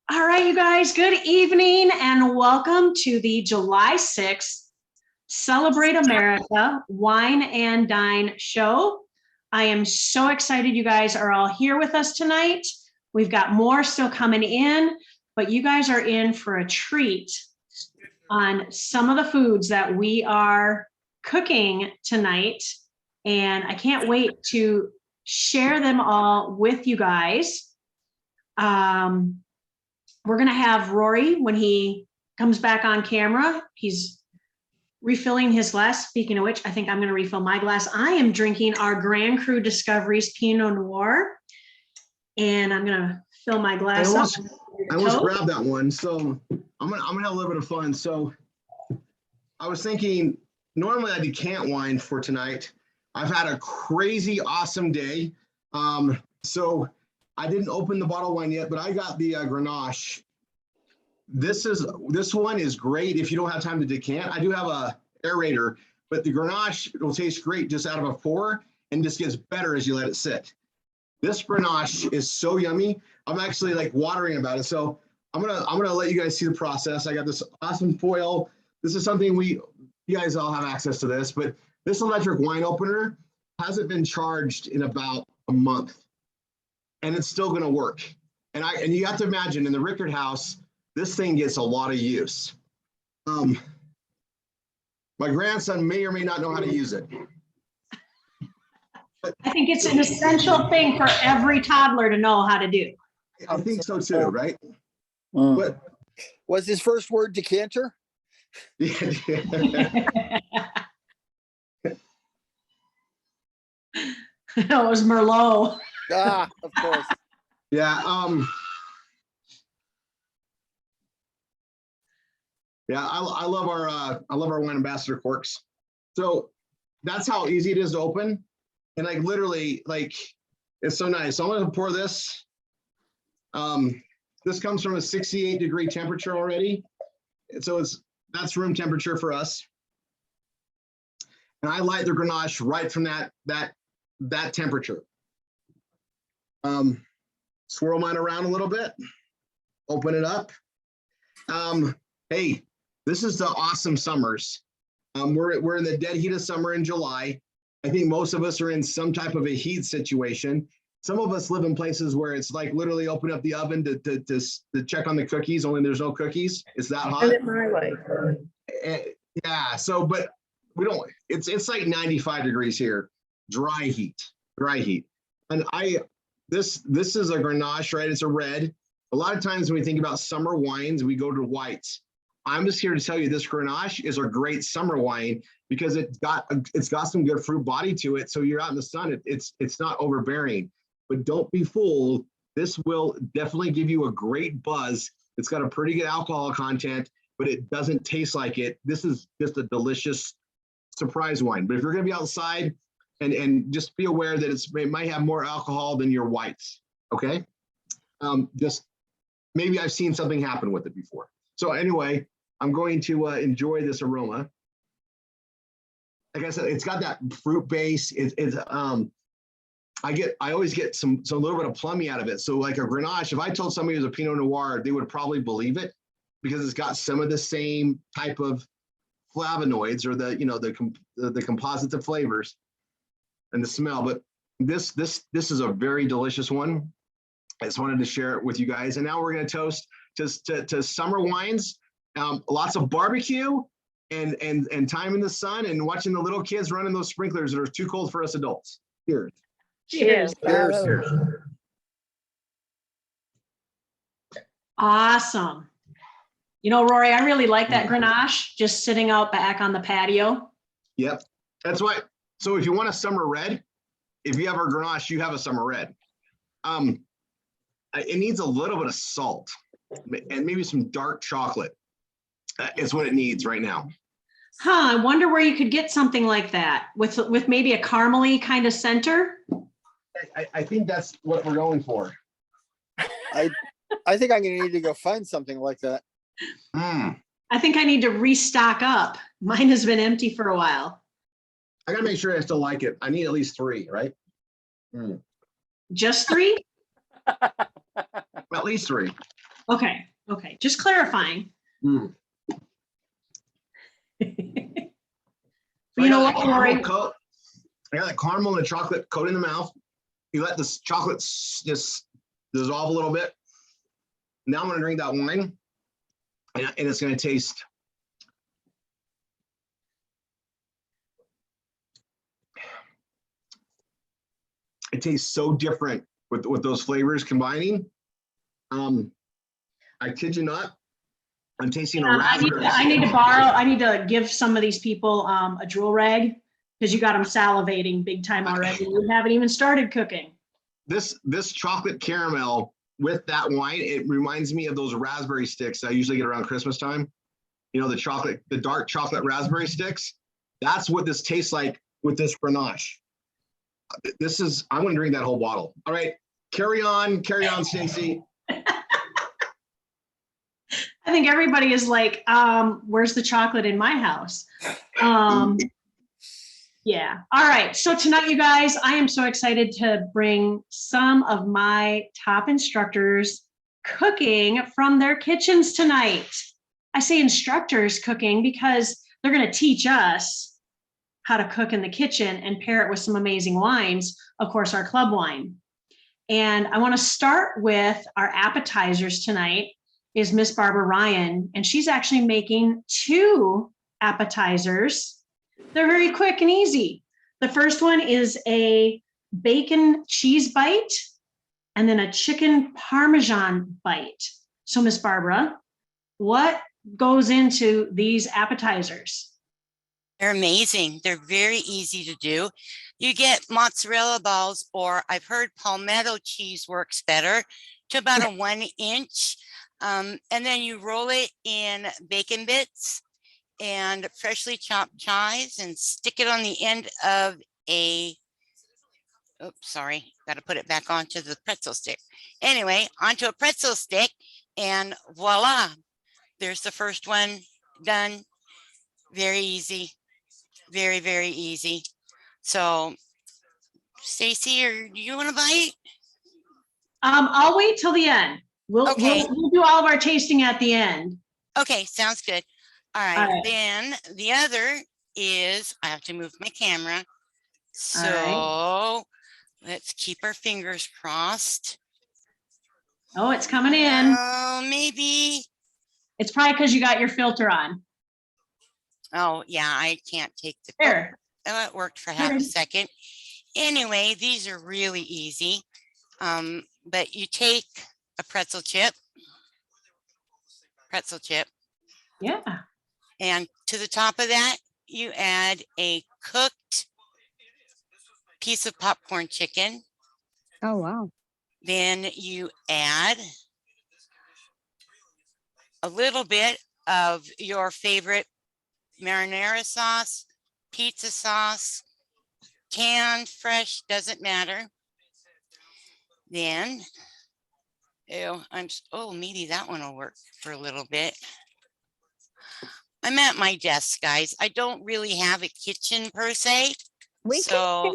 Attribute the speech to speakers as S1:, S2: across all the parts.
S1: All right, you guys, good evening and welcome to the July 6th Celebrate America Wine and Dine show. I am so excited you guys are all here with us tonight. We've got more still coming in, but you guys are in for a treat on some of the foods that we are cooking tonight. And I can't wait to share them all with you guys. We're going to have Rory when he comes back on camera. He's refilling his glass. Speaking of which, I think I'm going to refill my glass. I am drinking our Grand Cru Discoveries Pinot Noir, and I'm going to fill my glass up.
S2: I almost grabbed that one, so I'm gonna have a little bit of fun. So I was thinking, normally I decant wine for tonight. I've had a crazy awesome day. So I didn't open the bottle wine yet, but I got the Grenache. This one is great if you don't have time to decant. I do have a aerator, but the Grenache will taste great just out of a pour and just gets better as you let it sit. This Grenache is so yummy. I'm actually like watering about it. So I'm gonna let you guys see the process. I got this awesome foil. This is something you guys all have access to this, but this electric wine opener hasn't been charged in about a month. And it's still going to work. And you have to imagine in the Rickard house, this thing gets a lot of use. My grandson may or may not know how to use it.
S1: I think it's an essential thing for every toddler to know how to do.
S2: I think so too, right? But
S3: was his first word decanter?
S2: Yeah.
S1: It was Merlot.
S3: Ah, of course.
S2: Yeah. Yeah, I love our wine ambassador corks. So that's how easy it is to open. And like literally, like it's so nice. So I'm gonna pour this. This comes from a 68-degree temperature already. And so that's room temperature for us. And I light the Grenache right from that temperature. Swirl mine around a little bit, open it up. Hey, this is the awesome summers. We're in the dead heat of summer in July. I think most of us are in some type of a heat situation. Some of us live in places where it's like literally open up the oven to check on the cookies, only there's no cookies. It's that hot.
S4: It my way.
S2: Yeah, so, but we don't, it's like 95 degrees here, dry heat. And this is a Grenache, right? It's a red. A lot of times when we think about summer wines, we go to whites. I'm just here to tell you this Grenache is a great summer wine because it's got some good fruit body to it. So you're out in the sun, it's not overbearing. But don't be fooled. This will definitely give you a great buzz. It's got a pretty good alcohol content, but it doesn't taste like it. This is just a delicious surprise wine. But if you're gonna be outside, and just be aware that it might have more alcohol than your whites, okay? Just maybe I've seen something happen with it before. So anyway, I'm going to enjoy this aroma. Like I said, it's got that fruit base. I always get some little bit of plummy out of it. So like a Grenache, if I told somebody it was a Pinot Noir, they would probably believe it because it's got some of the same type of flavonoids or the composites of flavors and the smell. But this is a very delicious one. I just wanted to share it with you guys. And now we're going to toast to summer wines, lots of barbecue and time in the sun and watching the little kids running those sprinklers that are too cold for us adults. Cheers.
S1: Cheers.
S3: Cheers.
S1: Awesome. You know, Rory, I really like that Grenache just sitting out back on the patio.
S2: Yep. That's why. So if you want a summer red, if you have a Grenache, you have a summer red. It needs a little bit of salt and maybe some dark chocolate. It's what it needs right now.
S1: Huh, I wonder where you could get something like that with maybe a caramely kind of center.
S2: I think that's what we're going for.
S3: I think I'm gonna need to go find something like that.
S1: I think I need to restock up. Mine has been empty for a while.
S2: I gotta make sure I still like it. I need at least 3, right?
S1: Just 3?
S2: At least 3.
S1: Okay. Okay. Just clarifying.
S2: Mm.
S1: You know what,
S2: Caramel
S1: Lori?
S2: coat. I got that caramel and chocolate coat in the mouth. You let this chocolate just dissolve a little bit. Now I'm going to drink that wine, and it's going to taste. It tastes so different with those flavors combining. I kid you not. I'm tasting a raspberry.
S1: I need to give some of these people a drool rag because you got them salivating big time already. You haven't even started cooking.
S2: This chocolate caramel with that wine, it reminds me of those raspberry sticks I usually get around Christmas time. You know, the dark chocolate raspberry sticks. That's what this tastes like with this Grenache. I'm going to drink that whole bottle. All right, carry on, Stacy.
S1: I think everybody is like, where's the chocolate in my house? Yeah. All right. So tonight, you guys, I am so excited to bring some of my top instructors cooking from their kitchens tonight. I say instructors cooking because they're going to teach us how to cook in the kitchen and pair it with some amazing wines, of course, our club wine. And I want to start with our appetizers tonight is Miss Barbara Ryan, and she's actually making 2 appetizers. They're very quick and easy. The first one is a bacon cheese bite and then a chicken Parmesan bite. So Miss Barbara, what goes into these appetizers?
S5: They're amazing. They're very easy to do. You get mozzarella balls, or I've heard palmetto cheese works better, to about a 1 inch. And then you roll it in bacon bits and freshly chopped chives and stick it on the end of got to put it back onto the pretzel stick. Anyway, onto a pretzel stick, and voila, there's the first one done. Very easy. Very, very easy. So, Stacy, or do you want to bite?
S1: I'll wait till the end. We'll do all of our tasting at the end.
S5: Okay, sounds good. All right. Then the other is, I have to move my camera. So let's keep our fingers crossed.
S1: Oh, it's coming in.
S5: Oh, maybe.
S1: It's probably because you got your filter on.
S5: Oh, yeah, I can't take the
S1: There.
S5: Oh, it worked for half a second. Anyway, these are really easy. But you take a pretzel chip.
S1: Yeah.
S5: And to the top of that, you add a cooked piece of popcorn chicken.
S6: Oh, wow.
S5: Then you add a little bit of your favorite marinara sauce, pizza sauce, canned, fresh, doesn't matter. Then, maybe that one will work for a little bit. I'm at my desk, guys. I don't really have a kitchen per se.
S6: Why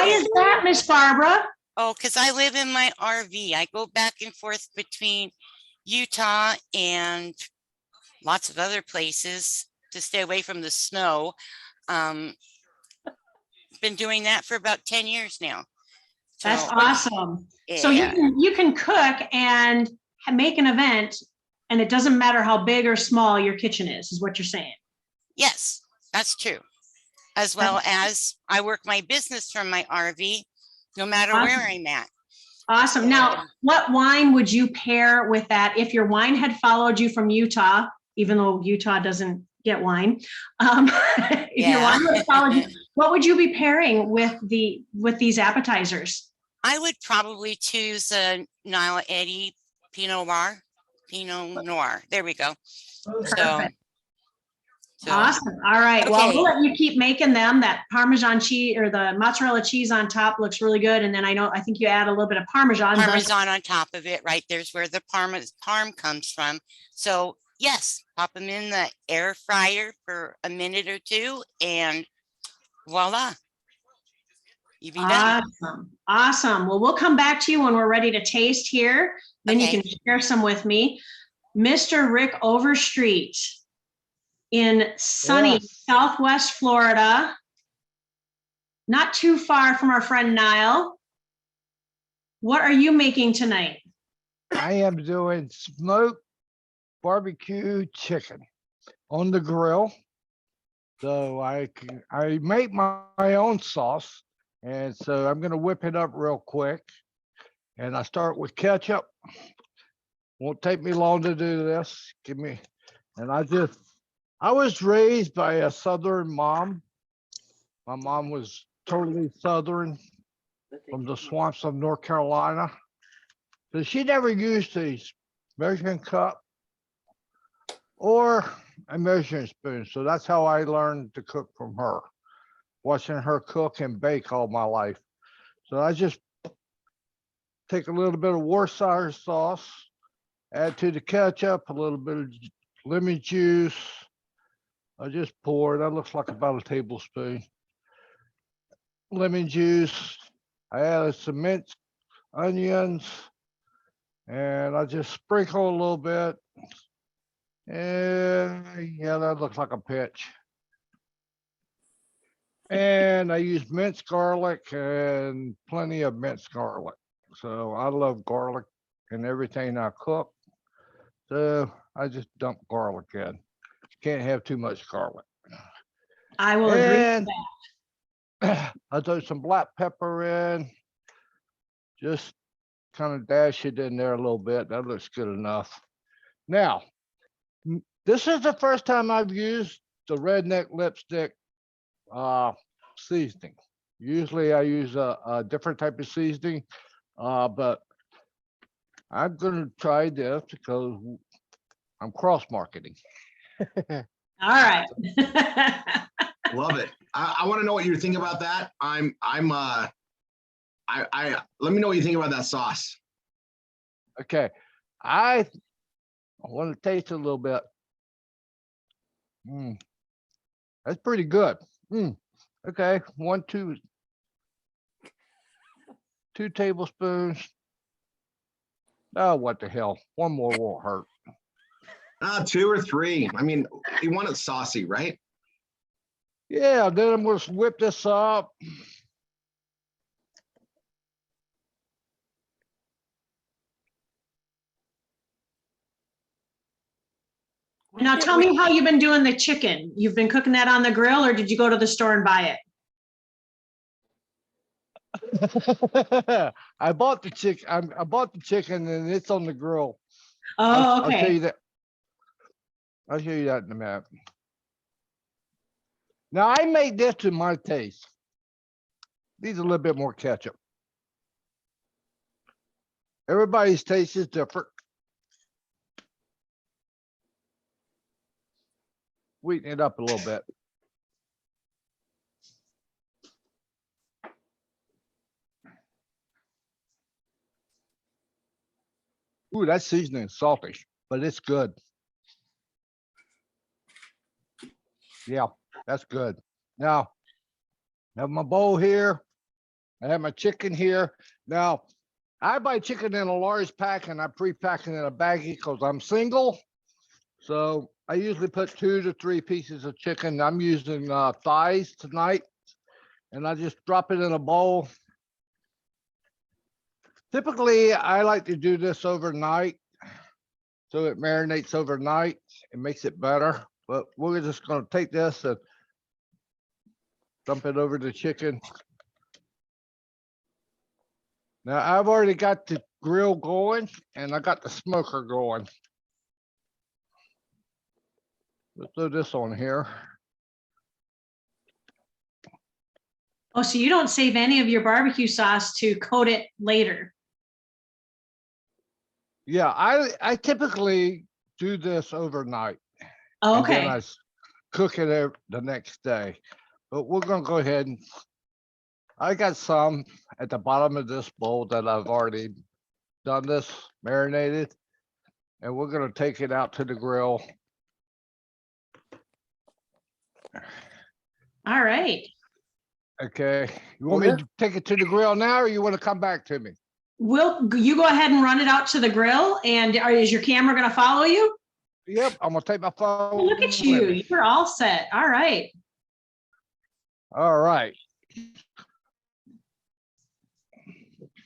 S6: is
S1: that, Miss Barbara?
S5: Oh, because I live in my RV. I go back and forth between Utah and lots of other places to stay away from the snow. Been doing that for about 10 years now.
S1: That's awesome.
S5: Yeah.
S1: So you can cook and make an event, and it doesn't matter how big or small your kitchen is what you're saying.
S5: Yes, that's true. As well as I work my business from my RV, no matter where I'm at.
S1: Awesome. Now, what wine would you pair with that if your wine had followed you from Utah, even though Utah doesn't get wine? If your wine would have followed you, what would you be pairing with these appetizers?
S5: I would probably choose a Nile Eddy Pinot Noir. There we go.
S1: Perfect. Awesome. All right. Okay. Well, we'll let you keep making them. That Parmesan cheese or the mozzarella cheese on top looks really good. And then I think you add a little bit of Parmesan
S5: on top of it, right? There's where the parm comes from. So yes, pop them in the air fryer for a minute or two and voila. You be done.
S1: Awesome. Awesome. Well, we'll come back to you when we're ready to taste here. Then you
S5: Okay.
S1: can share some with me. Mr. Rick Overstreet in sunny
S4: Yes.
S1: Southwest Florida, not too far from our friend Niall. What are you making tonight?
S4: I am doing smoked barbecue chicken on the grill. So I make my own sauce. And so I'm going to whip it up real quick. And I start with ketchup. Won't take me long to do this. I was raised by a Southern mom. My mom was totally Southern from the swamps of North Carolina. So she never used a measuring cup or a measuring spoon. So that's how I learned to cook from her, watching her cook and bake all my life. So I just take a little bit of Worcestershire sauce, add to the ketchup, a little bit of lemon juice. I just pour, that looks like about a tablespoon. Lemon juice. I added some minced onions, and I just sprinkle a little bit. And yeah, that looks like a pitch. And I use minced garlic and plenty of minced garlic. So I love garlic in everything I cook. So I just dump garlic in. Can't have too much garlic.
S1: I will agree with
S4: And
S1: that.
S4: I throw some black pepper in. Just kind of dash it in there a little bit. That looks good enough. Now, this is the first time I've used the redneck lipstick seasoning. Usually I use a different type of seasoning, but I'm going to try this because I'm cross marketing.
S1: All right.
S2: Love it. I want to know what you think about that. Let me know what you think about that sauce.
S4: Okay, I want to taste it a little bit. That's pretty good. Okay, 2 tablespoons. Oh, what the hell? One more won't hurt.
S2: 2 or 3. I mean, you want it saucy, right?
S4: Yeah, then I'm going to whip this up.
S1: Now tell me how you've been doing the chicken. You've been cooking that on the grill, or did you go to the store and buy it?
S4: I bought the chicken. I bought the chicken and it's on the grill.
S1: Oh,
S4: I'll show
S1: okay.
S4: you that. I'll show you that in a minute. Now I made this to my taste. Needs a little bit more ketchup. Everybody's taste is different. Sweeten it up a little bit. Ooh, that seasoning is salty, but it's good. Yeah, that's good. Now, I have my bowl here. I have my chicken here. Now, I buy chicken in a large pack and I pre-pack it in a baggie because I'm single. So I usually put 2 to 3 pieces of chicken. I'm using thighs tonight, and I just drop it in a bowl. Typically, I like to do this overnight, so it marinates overnight. It makes it better. But we're just going to take this and dump it over the chicken. Now, I've already got the grill going, and I got the smoker going. Let's throw this on here.
S1: Oh, so you don't save any of your barbecue sauce to coat it later?
S4: Yeah, I typically do this overnight.
S1: Oh,
S4: And then
S1: okay.
S4: I cook it the next day. But we're gonna go ahead and I got some at the bottom of this bowl that I've already done this, marinated, and we're gonna take it out to the grill.
S1: All right.
S4: Okay. You want me to take it to the grill now, or you want to come back to me?
S1: You go ahead and run it out to the grill, and is your camera going to follow you?
S4: Yep, I'm gonna take my phone.
S1: Oh, look at
S4: with
S1: you.
S4: me.
S1: You're all set. All right.
S4: All right.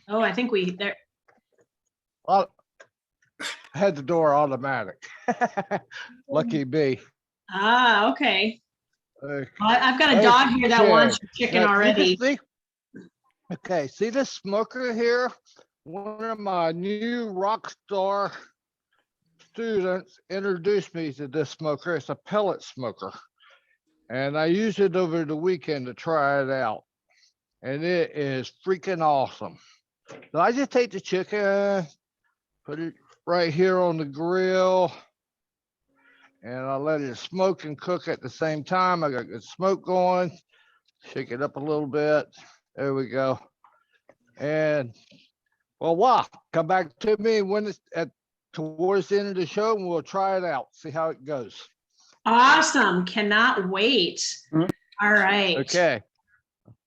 S1: Oh, I think there.
S4: Well, I had the door automatic. Lucky me.
S1: Ah, okay.
S4: Okay.
S1: I've got a dog here that wants your chicken
S4: Now,
S1: already.
S4: Okay, see this smoker here? One of my new rock star students introduced me to this smoker. It's a pellet smoker. And I used it over the weekend to try it out. And it is freaking awesome. So I just take the chicken, put it right here on the grill, and I let it smoke and cook at the same time. I got good smoke going, shake it up a little bit. There we go. And well, wow, come back to me when it's towards the end of the show, and we'll try it out, see how it goes.
S1: Awesome. Cannot wait.
S3: Mhm.
S1: All right.
S4: Okay.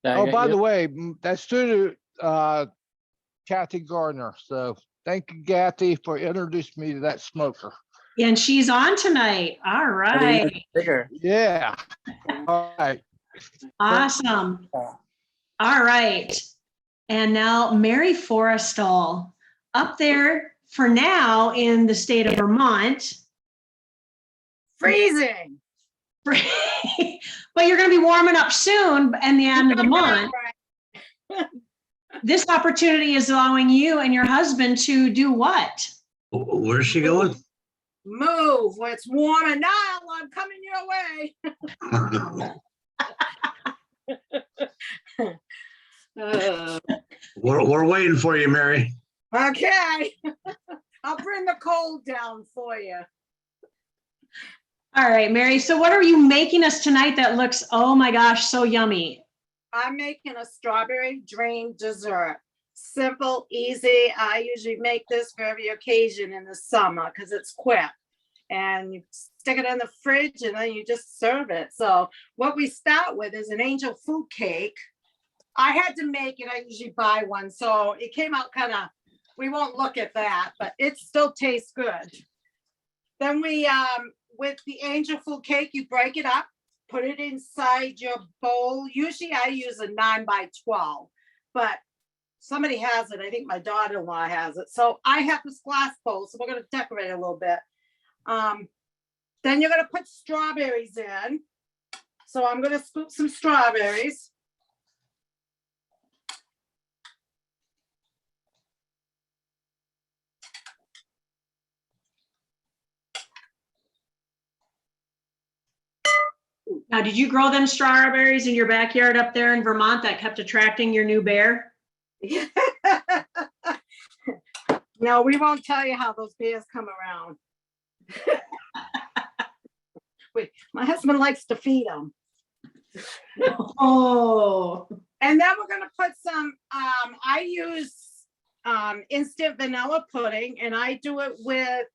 S4: Oh, by the way, that student, Kathy Gardner. So thank you, Kathy, for introducing me to that smoker.
S1: And she's on tonight. All right.
S3: Bigger.
S4: Yeah. All right.
S1: Awesome. All right. And now Mary Forrestal up there for now in the state of Vermont.
S7: Freezing.
S1: But you're going to be warming up soon in the end of the month. This opportunity is allowing you and your husband to do what?
S8: Where's she going?
S7: Move. Well, it's warmer now. I'm coming your way.
S8: We're waiting for you, Mary.
S7: Okay. I'll bring the cold down for you.
S1: All right, Mary. So what are you making us tonight that looks, oh my gosh, so yummy?
S7: I'm making a strawberry drain dessert. Simple, easy. I usually make this for every occasion in the summer because it's quick. And you stick it in the fridge and then you just serve it. So what we start with is an angel food cake. I had to make it. I usually buy one. So it came out kind of, we won't look at that, but it still tastes good. Then we, with the angel food cake, you break it up, put it inside your bowl. Usually I use a 9x12, but somebody has it. I think my daughter-in-law has it. So I have this glass bowl. So we're going to decorate a little bit. Then you're going to put strawberries in. So I'm going to scoop some strawberries.
S1: Now, did you grow them strawberries in your backyard up there in Vermont that kept attracting your new bear?
S7: No, we won't tell you how those bears come around. Wait, my husband likes to feed them.
S1: Oh.
S7: And then we're gonna put some, I use instant vanilla pudding, and I do it with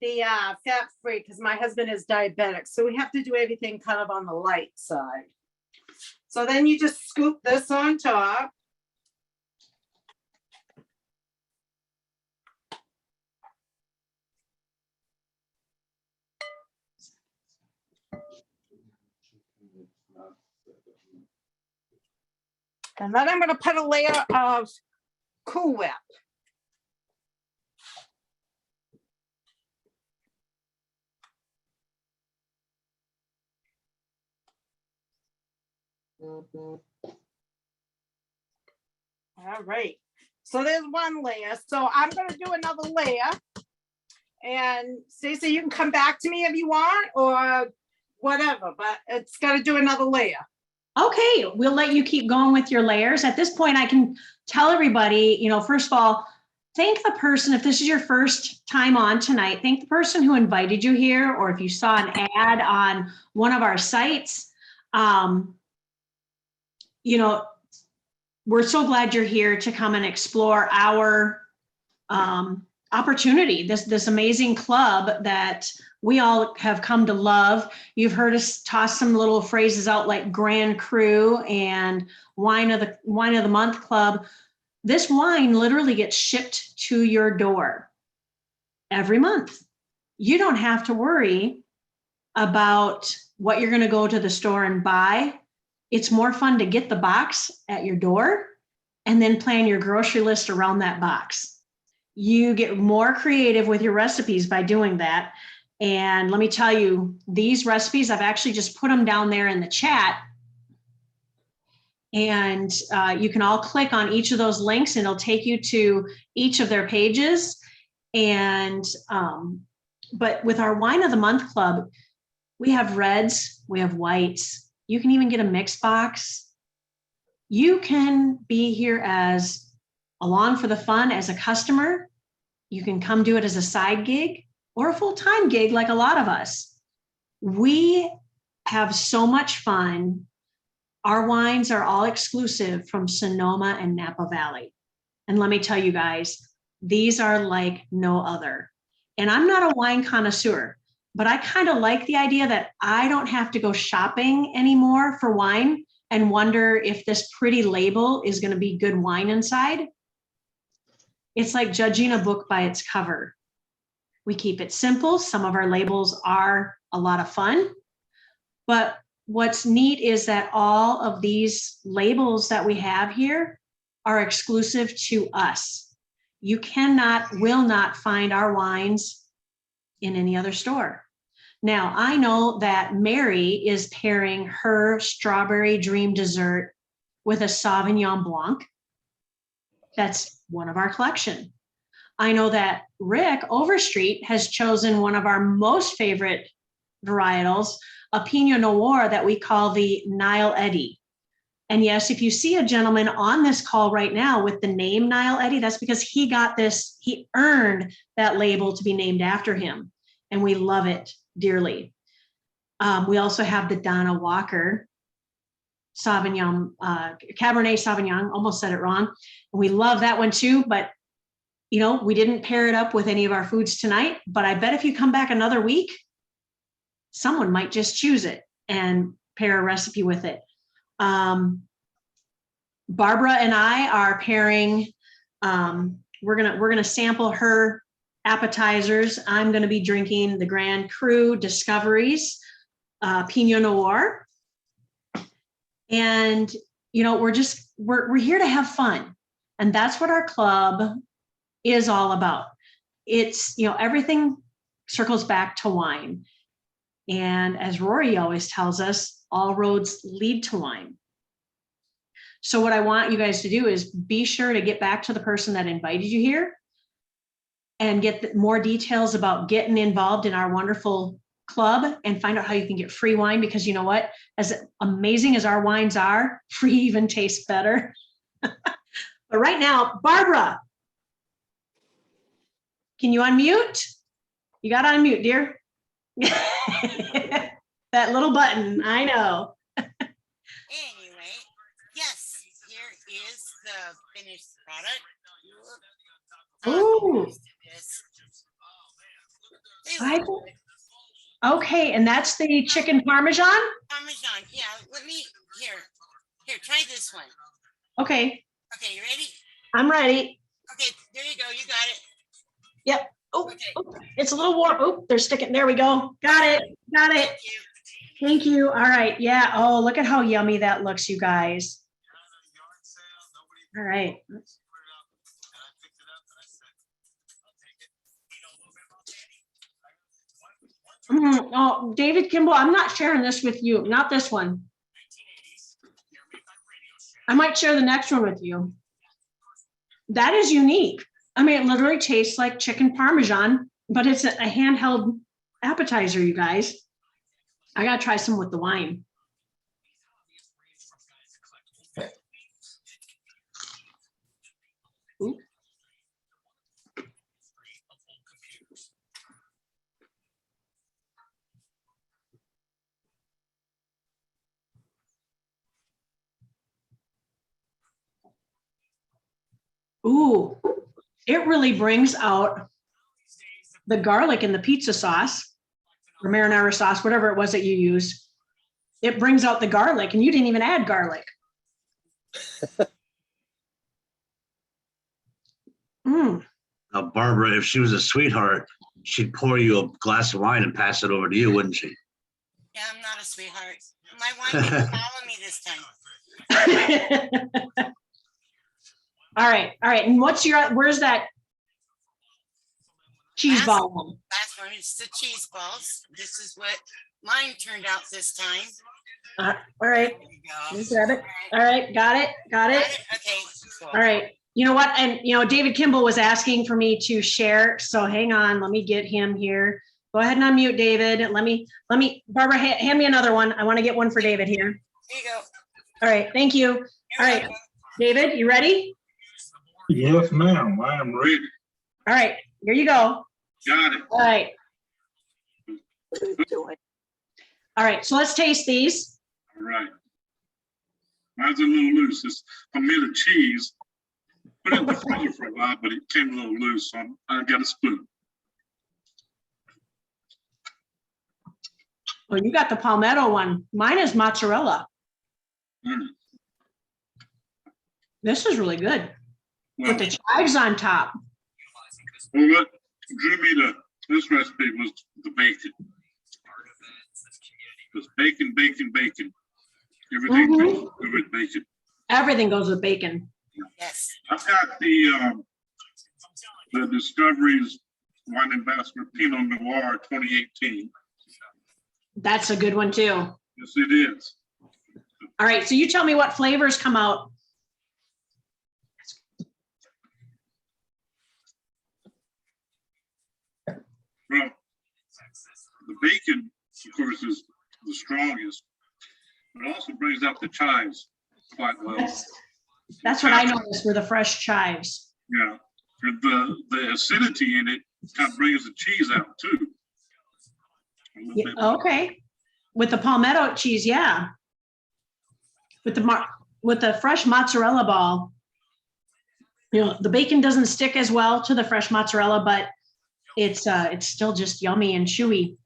S7: the fat-free because my husband is diabetic. So we have to do everything kind of on the light side. So then you just scoop this on top. And then I'm going to put a layer of Cool Whip. All right. So there's one layer. So I'm going to do another layer. And Stacey, you can come back to me if you want or whatever, but it's got to do another layer.
S1: Okay, we'll let you keep going with your layers. At this point, I can tell everybody, first of all, thank the person, if this is your first time on tonight, thank the person who invited you here, or if you saw an ad on one of our sites. We're so glad you're here to come and explore our opportunity, this amazing club that we all have come to love. You've heard us toss some little phrases out like Grand Cru and Wine of the Month Club. This wine literally gets shipped to your door every month. You don't have to worry about what you're going to go to the store and buy. It's more fun to get the box at your door and then plan your grocery list around that box. You get more creative with your recipes by doing that. And let me tell you, these recipes, I've actually just put them down there in the chat. And you can all click on each of those links and it'll take you to each of their pages. And, but with our Wine of the Month Club, we have reds, we have whites. You can even get a mix box. You can be here as along for the fun as a customer. You can come do it as a side gig or a full-time gig like a lot of us. We have so much fun. Our wines are all exclusive from Sonoma and Napa Valley. And let me tell you guys, these are like no other. And I'm not a wine connoisseur, but I kind of like the idea that I don't have to go shopping anymore for wine and wonder if this pretty label is going to be good wine inside. It's like judging a book by its cover. We keep it simple. Some of our labels are a lot of fun, but what's neat is that all of these labels that we have here are exclusive to us. You will not find our wines in any other store. Now, I know that Mary is pairing her strawberry dream dessert with a Sauvignon Blanc. That's one of our collection. I know that Rick Overstreet has chosen one of our most favorite varietals, a Pinot Noir that we call the Nile Eddy. And yes, if you see a gentleman on this call right now with the name Nile Eddy, that's because he earned that label to be named after him. And we love it dearly. We also have the Donna Walker Sauvignon, Cabernet Sauvignon, almost said it wrong. And we love that one too, but you know, we didn't pair it up with any of our foods tonight, but I bet if you come back another week, someone might just choose it and pair a recipe with it. Barbara and I are pairing, we're gonna sample her appetizers. I'm gonna be drinking the Grand Cru Discoveries Pinot Noir. And, you know, we're here to have fun. And that's what our club is all about. It's, you know, everything circles back to wine. And as Rory always tells us, all roads lead to wine. So what I want you guys to do is be sure to get back to the person that invited you here and get more details about getting involved in our wonderful club and find out how you can get free wine, because you know what, as amazing as our wines are, free even tastes better. But right now, Barbara, can you unmute? You got to unmute, dear. That little button, I know.
S5: Anyway, yes, here is the finished product.
S1: Ooh.
S5: They
S1: Okay, and that's the chicken parmesan?
S5: Parmesan, yeah, here, try this one.
S1: Okay,
S5: Okay, you ready?
S1: I'm ready.
S5: Okay, there you go, you got it.
S1: Yep. Oh,
S5: Okay.
S1: oh, it's a little warm. Oh, they're sticking. There we go. Got it. Got it.
S5: Thank you.
S1: Thank you. All right. Yeah. Oh, look at how yummy that looks, you guys. All right. Oh, David Kimball, I'm not sharing this with you. Not this one. I might share the next one with you. That is unique. I mean, it literally tastes like chicken parmesan, but it's a handheld appetizer, you guys. I gotta try some with the wine. Ooh. Ooh, it really brings out the garlic in the pizza sauce or marinara sauce, whatever it was that you use, it brings out the garlic, and you didn't even add garlic. Mm.
S8: Now, Barbara, if she was a sweetheart, she'd pour you a glass of wine and pass it over to you, wouldn't she?
S5: Yeah, I'm not a sweetheart. My wine didn't follow me this time.
S1: All right. And where's that cheese ball one?
S5: Last one is the cheese balls. This is what mine turned out this time.
S1: All right.
S5: There you go.
S1: Let me grab it. All right. Got it.
S5: Okay. Cool.
S1: All right. You know what? And David Kimball was asking for me to share. So hang on. Let me get him here. Go ahead and unmute David. Let me, Barbara, hand me another one. I want to get one for David here.
S5: Here you go.
S1: All right. Thank you. All right. David, you ready?
S9: Yes, ma'am. I am ready.
S1: All right. Here you go.
S9: Got it.
S1: All right. All right. So let's taste these.
S9: All right. Mine's a little loose. It's a meat of cheese. Put it in the freezer for a while, but it came a little loose, so I got a spoon.
S1: Well, you got the palmetto one. Mine is mozzarella. This is really good.
S9: Well,
S1: With the chives on top.
S9: well, what drew me to this recipe was the bacon. Because bacon. Everything goes good with bacon.
S1: Everything goes with bacon.
S5: Yes.
S9: I've got the Discovery's Wine Ambassador Pinot Noir 2018.
S1: That's a good one too.
S9: Yes, it is.
S1: All right, so you tell me what flavors come out.
S9: Well, the bacon, of course, is the strongest, but it also brings out the chives quite well.
S1: That's what I noticed were the fresh chives.
S9: Yeah, and the acidity in it kind of brings the cheese out too. A little bit.
S1: Okay, with the palmetto cheese, yeah. With the fresh mozzarella ball, the bacon doesn't stick as well to the fresh mozzarella, but it's still just yummy and chewy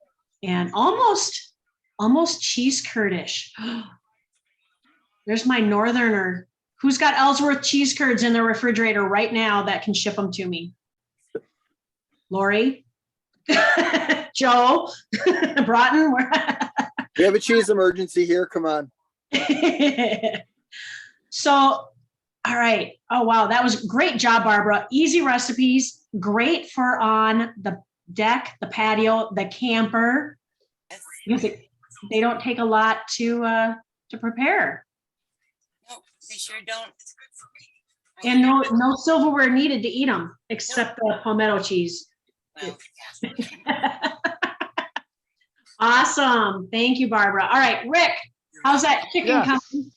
S1: and almost cheese curdish. There's my northerner. Who's got Ellsworth cheese curds in their refrigerator right now that can ship them to me? Lori? Joe? Broughton?
S3: We have a cheese emergency here. Come on.
S1: So, all right. Oh, wow. That was great job, Barbara. Easy recipes. Great for on the deck, the patio, the camper. Because they don't take a lot to prepare.
S5: No, they sure don't.
S1: And no silverware needed to eat them, except the palmetto cheese.
S5: Well, yeah.
S1: Awesome. Thank you, Barbara. All right, Rick, how's that chicken
S4: Yes.
S1: coming?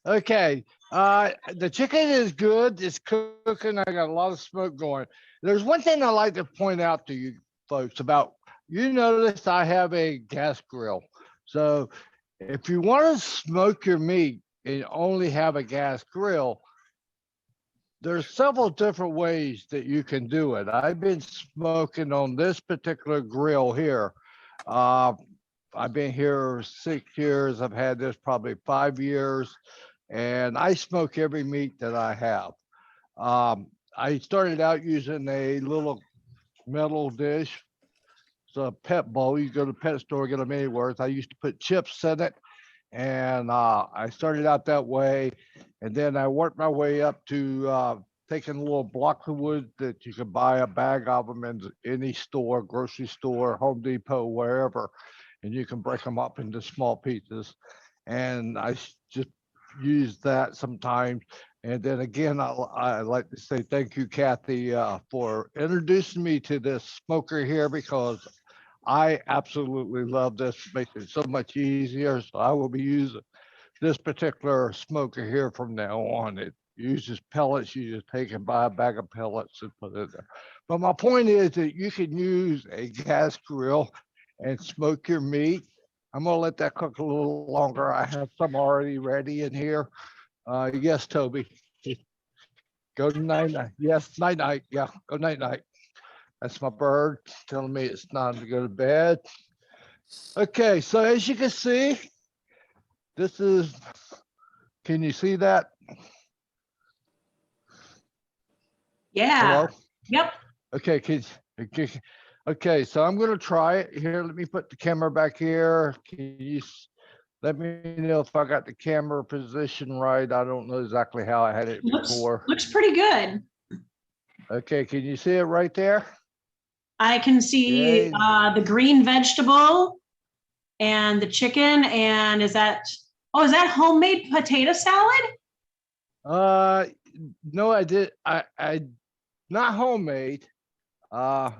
S4: Okay. The chicken is good. It's cooking. I got a lot of smoke going. There's one thing I like to point out to you folks about, notice I have a gas grill. So if you want to smoke your meat and only have a gas grill, there's several different ways that you can do it. I've been smoking on this particular grill here. I've been here 6 years. I've had this probably 5 years, and I smoke every meat that I have. I started out using a little metal dish. It's a pet bowl. You go to the pet store, get them anywhere. I used to put chips in it, and I started out that way, and then I worked my way up to taking a little block of wood that you could buy a bag of them in any store, grocery store, Home Depot, wherever, and you can break them up into small pieces. And I just use that sometimes. And then again, I like to say thank you, Kathy, for introducing me to this smoker here, because I absolutely love this. It makes it so much easier. So I will be using this particular smoker here from now on. It uses pellets. You just take and buy a bag of pellets and put it there. But my point is that you can use a gas grill and smoke your meat. I'm gonna let that cook a little longer. I have some already ready in here. Yes, Toby. Go night night. Yes, night night. Yeah, go night night. That's my bird telling me it's time to go to bed. Okay, so as you can see, this is, can you see that?
S1: Yeah.
S4: Hello?
S1: Yep.
S4: Okay, okay, so I'm gonna try it here. Let me put the camera back here. Can you let me know if I got the camera position right? I don't know exactly how I had it before.
S1: Looks pretty good.
S4: Okay, can you see it right there?
S1: I can see
S4: Yay.
S1: the green vegetable and the chicken. And is that homemade potato salad?
S4: No, I did. I not homemade. But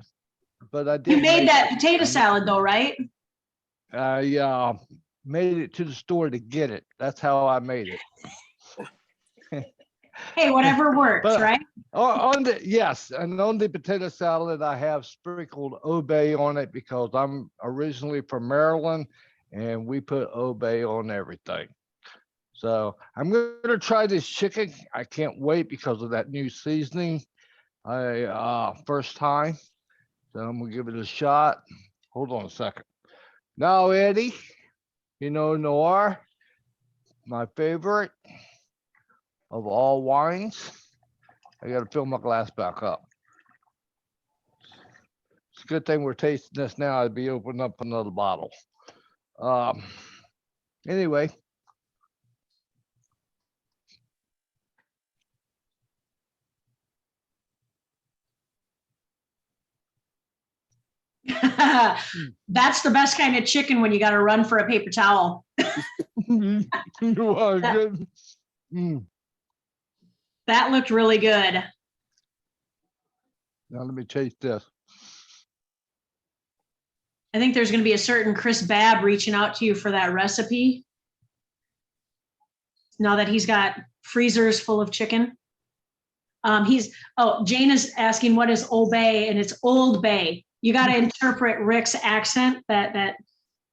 S4: I did.
S1: You made
S4: make
S1: that
S4: it.
S1: potato salad though, right?
S4: I made it to the store to get it. That's how I made it.
S1: Hey, whatever works,
S4: But
S1: right?
S4: on the yes, and on the potato salad, I have sprinkled obey on it because I'm originally from Maryland, and we put obey on everything. So I'm gonna try this chicken. I can't wait because of that new seasoning. First time, so I'm gonna give it a shot. Hold on a second. Now, Eddie, Pinot Noir, my favorite of all wines. I got to fill my glass back up. It's a good thing we're tasting this now. I'd be opening up another bottle. Anyway.
S1: That's the best kind of chicken when you got to run for a paper towel. That looked really good.
S4: Now let me taste this.
S1: I think there's going to be a certain Chris Babb reaching out to you for that recipe. Now that he's got freezers full of chicken. Jane is asking what is Old Bay, and it's Old Bay. You got to interpret Rick's accent, that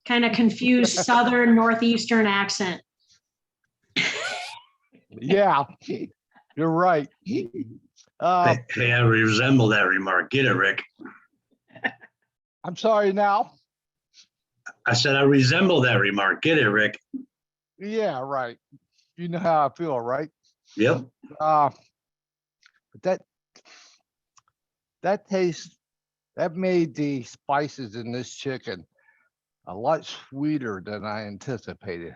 S1: kind of confused Southern Northeastern accent.
S4: Yeah, you're right.
S8: Hey, I resemble that remark. Get it, Rick?
S4: I'm sorry now.
S8: I said I resemble that remark. Get it, Rick?
S4: Yeah, right. You know how I feel, right?
S8: Yep.
S4: But that made the spices in this chicken a lot sweeter than I anticipated.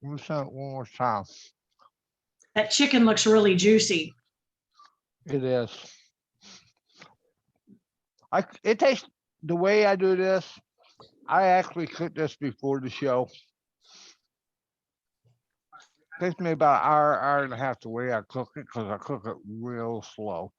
S4: One more time.
S1: That chicken looks really juicy.
S4: It is. It tastes, the way I do this, I actually cooked this before the show. It takes me about an hour and a half the way I cook it, because I cook it real slow.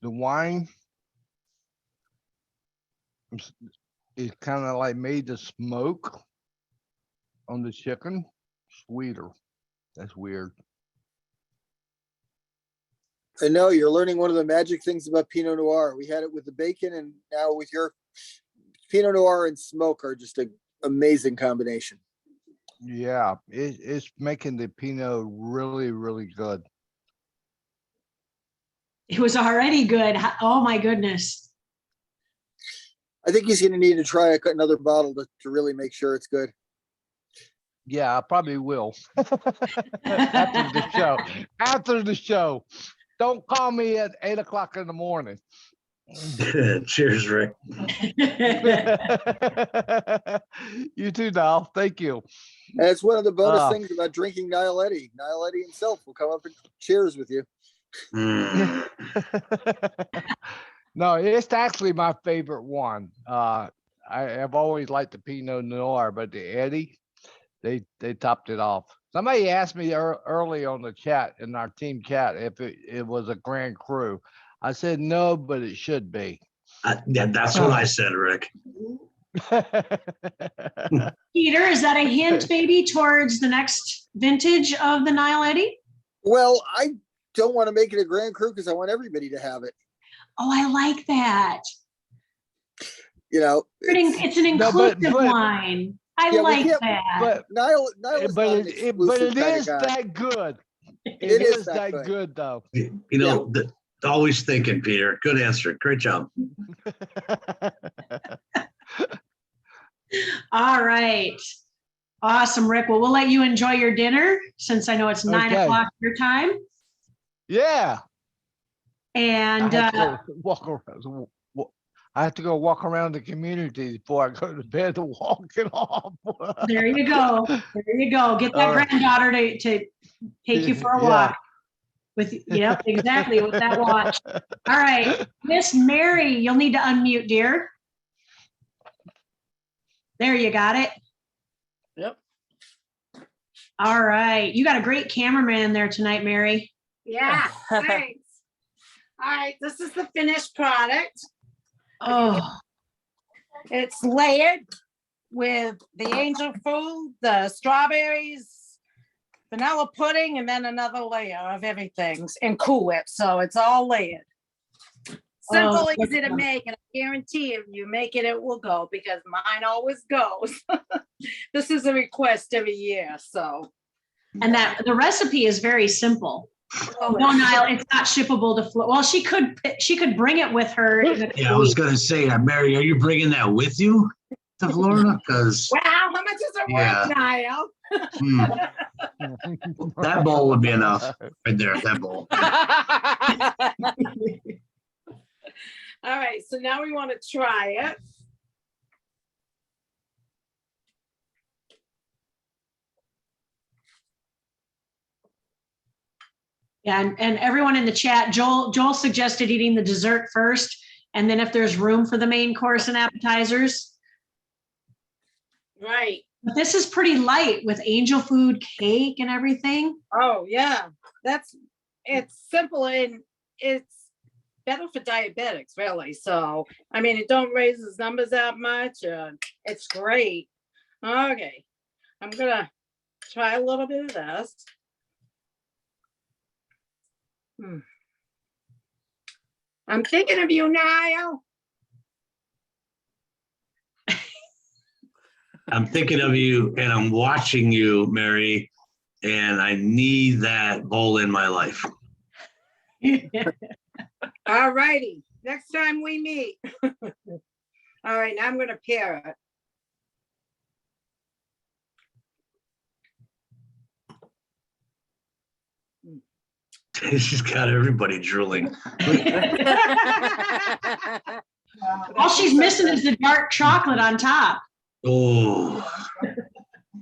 S4: The wine is kind of like made to smoke on the chicken, sweeter. That's weird.
S3: I know you're learning one of the magic things about Pinot Noir. We had it with the bacon, and now with your Pinot Noir and smoke are just an amazing combination.
S4: Yeah, it's making the Pinot really, really good.
S1: It was already good. Oh my goodness.
S3: I think he's going to need to try another bottle to really make sure it's good.
S4: Yeah, I probably will. After the show. After the show. Don't call me at 8 o'clock in the morning.
S8: Cheers, Rick.
S4: You too, Dal. Thank you.
S3: And it's one of the bonus things about drinking Niall Eddy. Niall Eddy himself will come up and cheers with you.
S4: No, it's actually my favorite one. I have always liked the Pinot Noir, but the Eddy, they topped it off. Somebody asked me early on the chat, in our team chat, if it was a Grand Cru. I said no, but it should be.
S8: Yeah, that's what I said, Rick.
S1: Peter, is that a hint maybe towards the next vintage of the Niall Eddy?
S3: Well, I don't want to make it a Grand Cru because I want everybody to have it.
S1: Oh, I like that.
S3: You know,
S1: It's an
S4: No, but-
S1: inclusive wine. I
S3: Yeah, we
S1: like
S3: can't-
S1: that.
S4: But
S3: Niall is
S4: but
S3: not an
S4: it
S3: exclusive
S4: is
S3: kind of guy.
S4: that good.
S3: It
S4: It
S3: is
S4: is
S3: that
S4: that good though.
S8: You know, always thinking, Peter. Good answer. Great job.
S1: All right. Awesome, Rick. Well, we'll let you enjoy your dinner since I know it's 9
S4: Okay.
S1: o'clock your time.
S4: Yeah.
S1: And
S4: I have to go walk around. I have to go walk around the community before I go to bed to walk it off.
S1: there you go. There you go. Get that
S4: All right.
S1: granddaughter to take you for a
S4: Yeah.
S1: walk. Yep, exactly, with that watch. All right. Miss Mary, you'll need to unmute, dear. There, you got it.
S7: Yep.
S1: All right. You got a great cameraman there tonight, Mary.
S7: Yeah, thanks. All right, this is the finished product.
S1: Oh,
S7: It's layered with the angel food, the strawberries, vanilla pudding, and then another layer of everything and Cool Whip. So it's all layered. Simple,
S1: Oh,
S7: easy to make, and I guarantee if you make it, it will go because mine always goes. This is a request every year, so.
S1: and the recipe is very simple.
S7: Oh,
S1: No, Niall, it's not shippable to Florida. Well, she could bring it with her. In a
S8: Yeah, I was gonna say, Mary, are you bringing that with you to Florida? Because
S7: wow, how much is it
S8: Yeah.
S7: worth, Niall?
S8: that bowl would be enough right there. That bowl.
S7: All right, so now we want to try it.
S1: Yeah, and everyone in the chat, Joel suggested eating the dessert first, and then if there's room for the main course and appetizers.
S7: Right.
S1: But this is pretty light with angel food, cake, and everything.
S7: Oh, yeah. It's simple and it's better for diabetics, really. So, I mean, it don't raise his numbers that much. It's great. Okay. I'm going to try a little bit of this. I'm thinking of you, Niall.
S8: I'm thinking of you and I'm watching you, Mary, and I need that bowl in my life.
S7: All righty. Next time we meet. All right, now I'm going to pair it.
S8: She's got everybody drooling.
S1: All she's missing is the dark chocolate on top.
S8: Oh,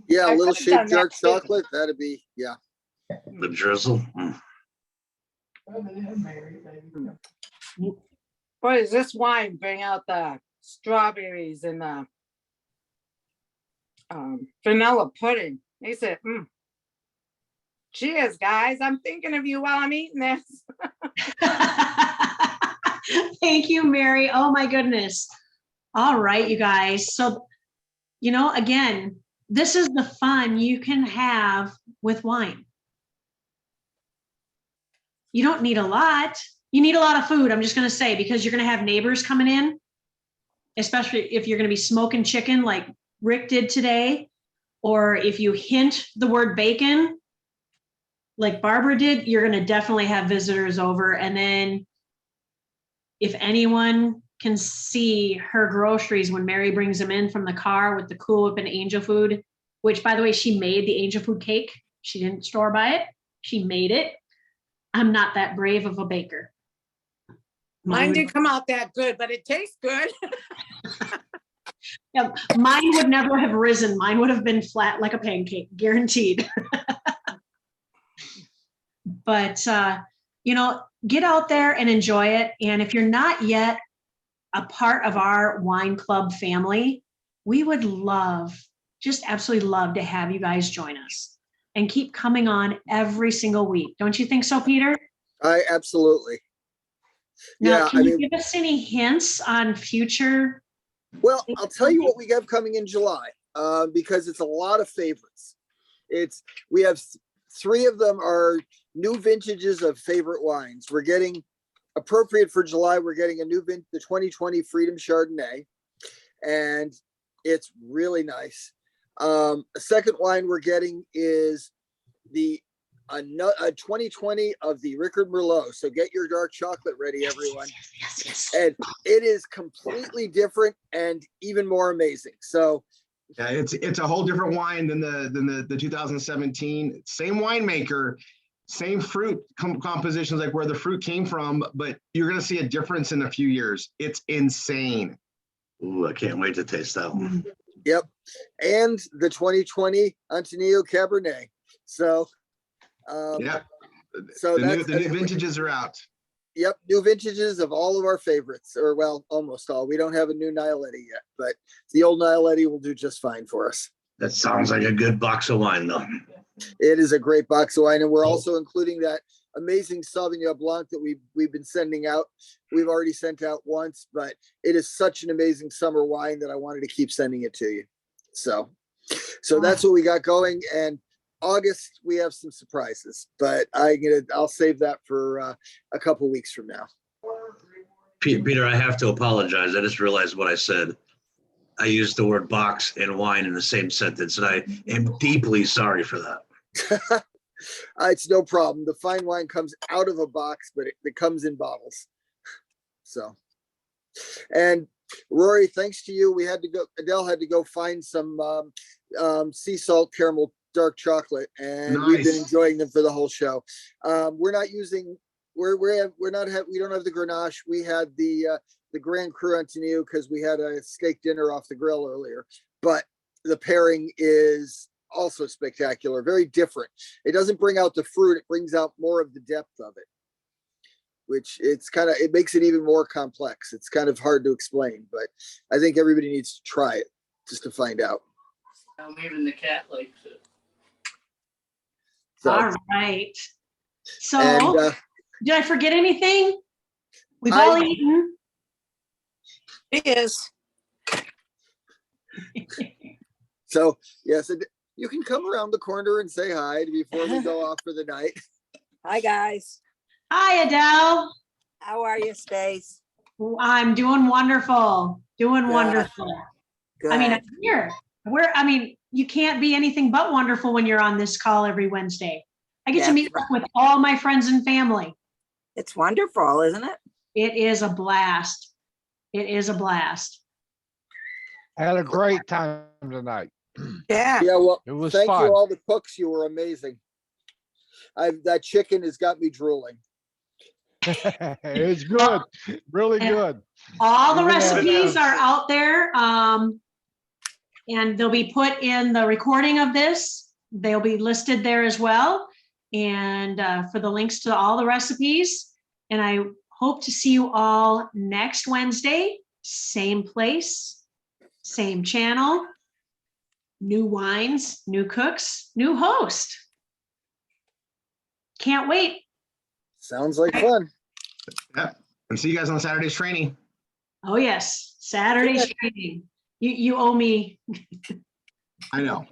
S3: Yeah,
S7: I
S3: a little
S7: could've done
S3: shaved dark
S7: that too.
S3: chocolate. That'd be, yeah.
S8: the drizzle.
S7: Boy, does this wine bring out the strawberries and the vanilla pudding. They said, cheers, guys. I'm thinking of you while I'm eating this.
S1: Thank you, Mary. Oh my goodness. All right, you guys. So, again, this is the fun you can have with wine. You don't need a lot. You need a lot of food, I'm just going to say, because you're going to have neighbors coming in, especially if you're going to be smoking chicken like Rick did today, or if you hint the word bacon like Barbara did, you're going to definitely have visitors over. And then if anyone can see her groceries when Mary brings them in from the car with the Cool Whip and angel food, which, by the way, she made the angel food cake. She didn't store buy it. She made it. I'm not that brave of a baker.
S7: Mine didn't come out that good, but it tastes good.
S1: Yeah, mine would never have risen. Mine would have been flat like a pancake, guaranteed. But, get out there and enjoy it. And if you're not yet a part of our wine club family, we would just absolutely love to have you guys join us and keep coming on every single week. Don't you think so, Peter?
S3: Absolutely.
S1: Now,
S3: Yeah,
S1: can you give us any hints on future?
S3: Well, I'll tell you what we have coming in July, because it's a lot of favorites. We have 3 of them are new vintages of favorite wines. We're getting appropriate for July. We're getting a new the 2020 Freedom Chardonnay, and it's really nice. A second wine we're getting is a 2020 of the Rickard Merlot. So get your dark chocolate ready, everyone.
S1: Yes.
S3: And it is completely different and even more amazing. So
S2: Yeah, it's a whole different wine than the 2017. Same winemaker, same fruit compositions, like where the fruit came from, but you're gonna see a difference in a few years. It's insane.
S8: Ooh, I can't wait to taste that one.
S3: yep. And the 2020 Antonio Cabernet. So
S2: Yeah,
S3: so
S2: the
S3: that's
S2: new vintages are out.
S3: Yep, new vintages of all of our favorites, or well, almost all. We don't have a new Nialetti yet, but the old Nialetti will do just fine for us.
S8: That sounds like a good box of wine, though.
S3: It is a great box of wine, and we're also including that amazing Sauvignon Blanc that we've been sending out. We've already sent out once, but it is such an amazing summer wine that I wanted to keep sending it to you. So that's what we got going, and August we have some surprises, but I'll save that for a couple weeks from now.
S8: Peter, I have to apologize. I just realized what I said. I used the word box and wine in the same sentence, and I am deeply sorry for that.
S3: It's no problem. The fine wine comes out of a box, but it comes in bottles. So, and Rory, thanks to you, Adele had to go find some sea salt caramel dark chocolate, and we've been enjoying them for the whole show. We don't have the Grenache. We had the Grand Cru Antonio because we had a steak dinner off the grill earlier, but the pairing is also spectacular, very different. It doesn't bring out the fruit, it brings out more of the depth of it, which it makes it even more complex. It's kind of hard to explain, but I think everybody needs to try it just to find out.
S10: Even the cat likes it.
S3: So,
S1: All right. So,
S3: and,
S1: did I forget anything? We've all eaten.
S7: It is.
S3: So yes, you can come around the corner and say hi before we go off for the night.
S11: Hi, guys.
S1: Hi, Adele.
S11: How are you, Stace?
S1: I'm doing wonderful. Doing
S11: Good.
S1: wonderful.
S11: Good.
S1: I mean, I'm here. You can't be anything but wonderful when you're on this call every Wednesday. I get to meet up with all my friends and family.
S11: It's wonderful, isn't it?
S1: It is a blast. It is a blast.
S4: I had a great time tonight.
S11: Yeah.
S3: Yeah, well,
S4: It was
S3: thank
S4: fun.
S3: you all the cooks. You were amazing. That chicken has got me drooling.
S4: It's good, really good.
S1: All the
S4: Yeah.
S1: recipes are out there, and they'll be put in the recording of this. They'll be listed there as well, and for the links to all the recipes. And I hope to see you all next Wednesday, same place, same channel, new wines, new cooks, new host. Can't wait.
S3: Sounds like fun.
S2: Yeah, and see you guys on Saturday's training.
S1: Oh yes, Saturday's training. You owe me.
S2: I know.